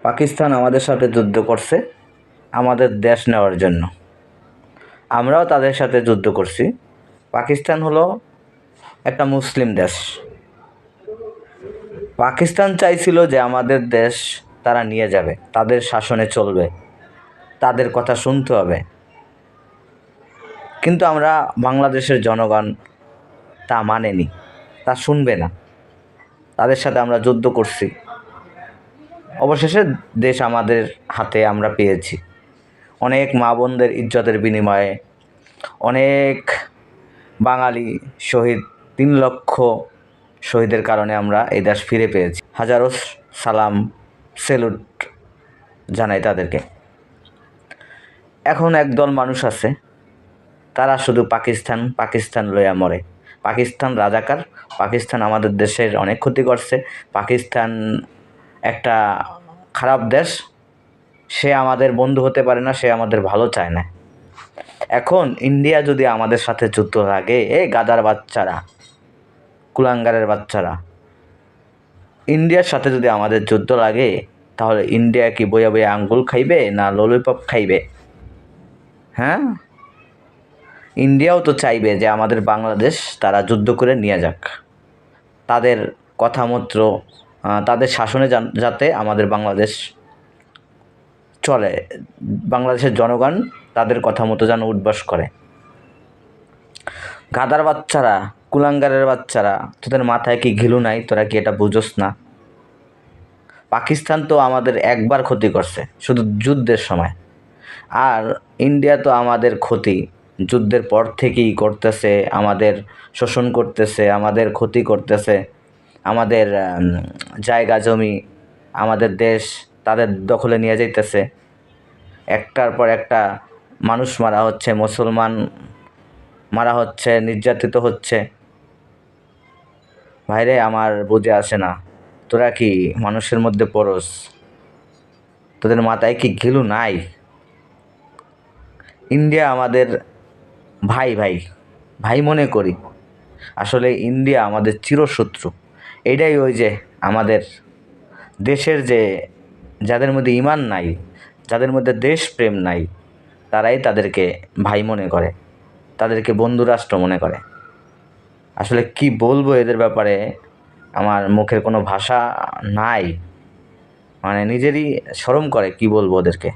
পাকিস্তান আমাদের সাথে যুদ্ধ করছে আমাদের দেশ নেওয়ার জন্য। আমরাও তাদের সাথে যুদ্ধ করছি। পাকিস্তান হলো একটা মুসলিম দেশ। পাকিস্তান চাইছিল যে আমাদের দেশ তারা নিয়ে যাবে, তাদের শাসনে চলবে, তাদের কথা শুনতে হবে। কিন্তু আমরা বাংলাদেশের জনগণ তা মানেনি, তা শুনবে না। তাদের সাথে আমরা যুদ্ধ করছি। অবশেষে দেশ আমাদের হাতে আমরা পেয়েছি। অনেক মা বোনদের ইজ্জতের বিনিময়ে, অনেক বাঙালি শহীদ, 3 লক্ষ শহীদের কারণে আমরা এই দেশ ফিরে পেয়েছি। হাজারো সালাম, স্যালুট জানাই তাদেরকে। এখন একদল মানুষ আছে, তারা শুধু পাকিস্তান পাকিস্তান লইয়া মরে। পাকিস্তান রাজাকার, পাকিস্তান আমাদের দেশের অনেক ক্ষতি করছে, পাকিস্তান একটা খারাপ দেশ, সে আমাদের বন্ধু হতে পারে না, সে আমাদের ভালো চায় না। এখন ইন্ডিয়া যদি আমাদের সাথে যুদ্ধ লাগে, এই গাদার বাচ্চারা, কুলাঙ্গারের বাচ্চারা, ইন্ডিয়ার সাথে যদি আমাদের যুদ্ধ লাগে, তাহলে ইন্ডিয়া কি বইয়া বইয়া আঙ্গুল খাইবে না ললিপপ খাইবে? হ্যাঁ, ইন্ডিয়াও তো চাইবে যে আমাদের বাংলাদেশ তারা যুদ্ধ করে নিয়ে যাক, তাদের কথা মতো, তাদের শাসনে যাতে আমাদের বাংলাদেশ চলে, বাংলাদেশের জনগণ তাদের কথা মতো যেন উঠবাস করে। গাদার বাচ্চারা, কুলাঙ্গারের বাচ্চারা, তোদের মাথায় কি ঘিলু নাই? তোরা কি এটা বুঝোস না? পাকিস্তান তো আমাদের একবার ক্ষতি করছে, শুধু যুদ্ধের সময়। আর ইন্ডিয়া তো আমাদের ক্ষতি যুদ্ধের পর থেকেই করতেছে, আমাদের শোষণ করতেছে, আমাদের ক্ষতি করতেছে, আমাদের জায়গা জমি, আমাদের দেশ তাদের দখলে নিয়ে যাইতেছে। একটার পর একটা মানুষ মারা হচ্ছে, মুসলমান মারা হচ্ছে, নির্যাতিত হচ্ছে। ভাইরে, আমার বুঝে আসে না, তোরা কি মানুষের মধ্যে পড়স? তোদের মাথায় কি ঘিলু নাই? ইন্ডিয়া আমাদের ভাই ভাই ভাই মনে করি, আসলে ইন্ডিয়া আমাদের চিরশত্রু। এটাই ওই যে আমাদের দেশের যে যাদের মধ্যে ঈমান নাই, যাদের মধ্যে দেশপ্রেম নাই, তারাই তাদেরকে ভাই মনে করে, তাদেরকে বন্ধুরাষ্ট্র মনে করে। আসলে কি বলবো এদের ব্যাপারে, আমার মুখের কোনো ভাষা নাই, মানে নিজেরই শরম করে কি বলবো ওদেরকে।